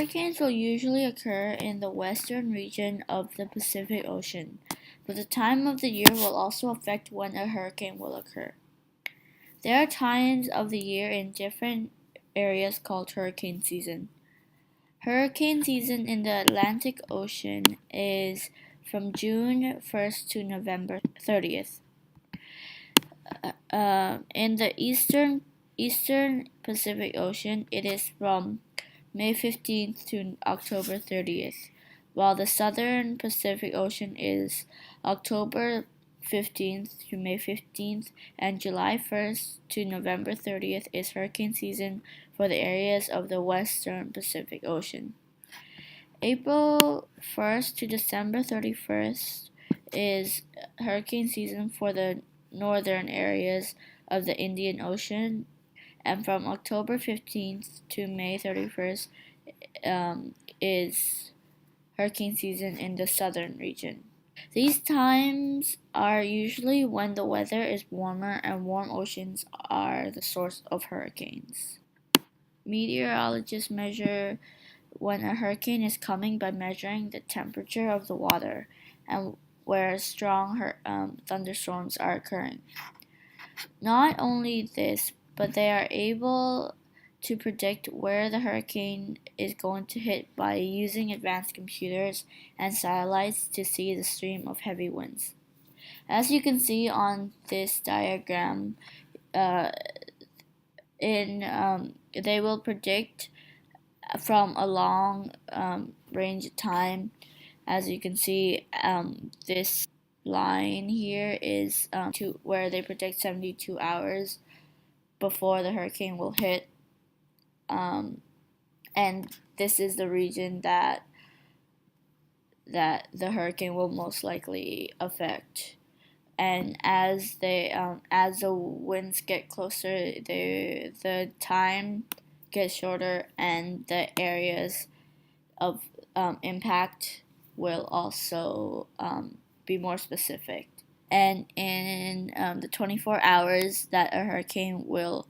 Hurricanes will usually occur in the western region of the Pacific Ocean, but the time of the year will also affect when a hurricane will occur. There are times of the year in different areas called hurricane season. Hurricane season in the Atlantic Ocean is from June 1st to November 30th. In the Eastern Pacific Ocean, it is from May 15th to October 30th, while the Southern Pacific Ocean is October 15th to May 15th, and July 1st to November 30th is hurricane season for the areas of the Western Pacific Ocean. April 1st to December 31st is hurricane season for the northern areas of the Indian Ocean, and from October 15th to May 31st is hurricane season in the southern region. These times are usually when the weather is warmer and warm oceans are the source of hurricanes. Meteorologists measure when a hurricane is coming by measuring the temperature of the water and where strong thunderstorms are occurring. Not only this, but they are able to predict where the hurricane is going to hit by using advanced computers and satellites to see the stream of heavy winds. As you can see on this diagram, they will predict from a long range of time. As you can see, this line here is to where they predict 72 hours before the hurricane will hit, and this is the region that the hurricane will most likely affect. And as the winds get closer, the time gets shorter, and the areas of impact will also be more specific. And in the 24 hours that a hurricane will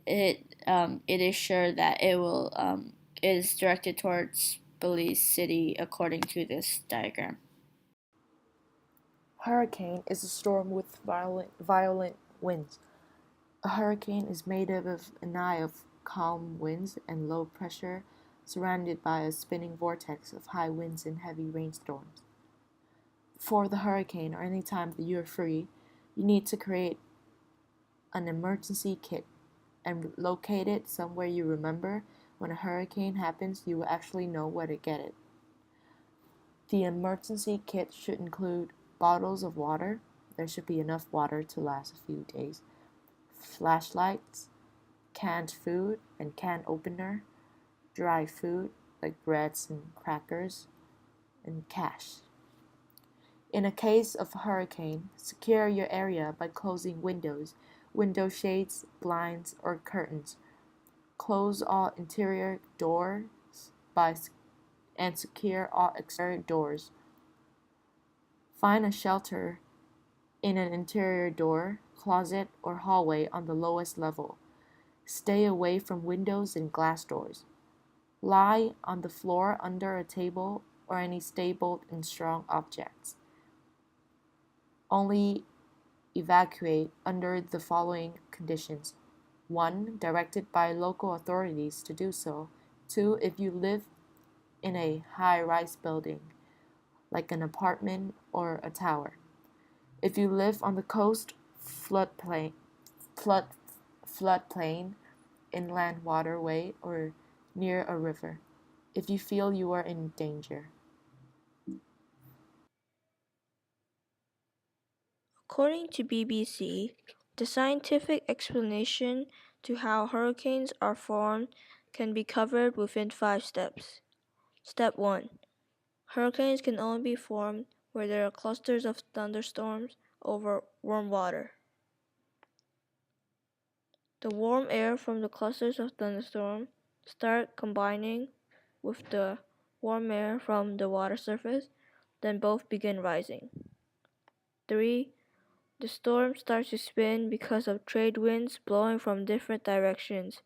hit, it is sure that it is directed towards Belize City according to this diagram. Hurricane is a storm with violent winds. A hurricane is made up of an eye of calm winds and low pressure surrounded by a spinning vortex of high winds and heavy rainstorms. For the hurricane or any time that you're free, you need to create an emergency kit and locate it somewhere you remember. When a hurricane happens, you will actually know where to get it. The emergency kit should include bottles of water. There should be enough water to last a few days. Flashlights, canned food and can opener, dry food like breads and crackers, and cash. In a case of a hurricane, secure your area by closing windows, window shades, blinds, or curtains. Close all interior doors and secure all exterior doors. Find a shelter in an interior door, closet, or hallway on the lowest level. Stay away from windows and glass doors. Lie on the floor under a table or any stable and strong objects. Only evacuate under the following conditions. 1. Directed by local authorities to do so. 2. If you live in a high-rise building, like an apartment or a tower. If you live on the coast, floodplain, inland waterway, or near a river. If you feel you are in danger. According to BBC, the scientific explanation to how hurricanes are formed can be covered within 5 steps. Step 1. Hurricanes can only be formed where there are clusters of thunderstorms over warm water. The warm air from the clusters of thunderstorms start combining with the warm air from the water surface, then both begin rising. 3. The storm starts to spin because of trade winds blowing from different directions.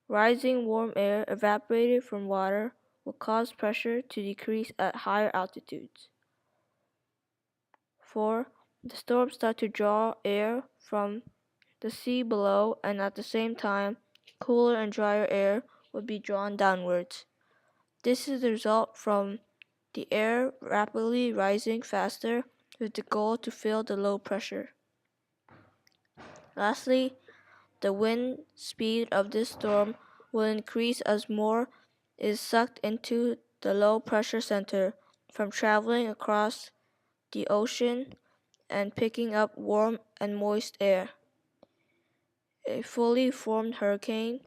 Rising warm air evaporated from water will cause pressure to decrease at higher altitudes. 4. The storms start to draw air from the sea below, and at the same time, cooler and drier air will be drawn downwards. This is the result from the air rapidly rising faster with the goal to fill the low pressure. Lastly, the wind speed of this storm will increase as more is sucked into the low pressure center from traveling across the ocean and picking up warm and moist air. A fully formed hurricane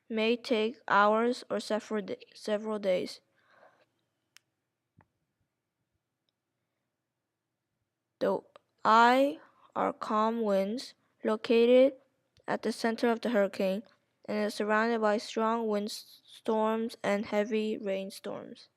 may take hours or several days. The eye are calm winds located at the center of the hurricane and is surrounded by strong windstorms and heavy rainstorms.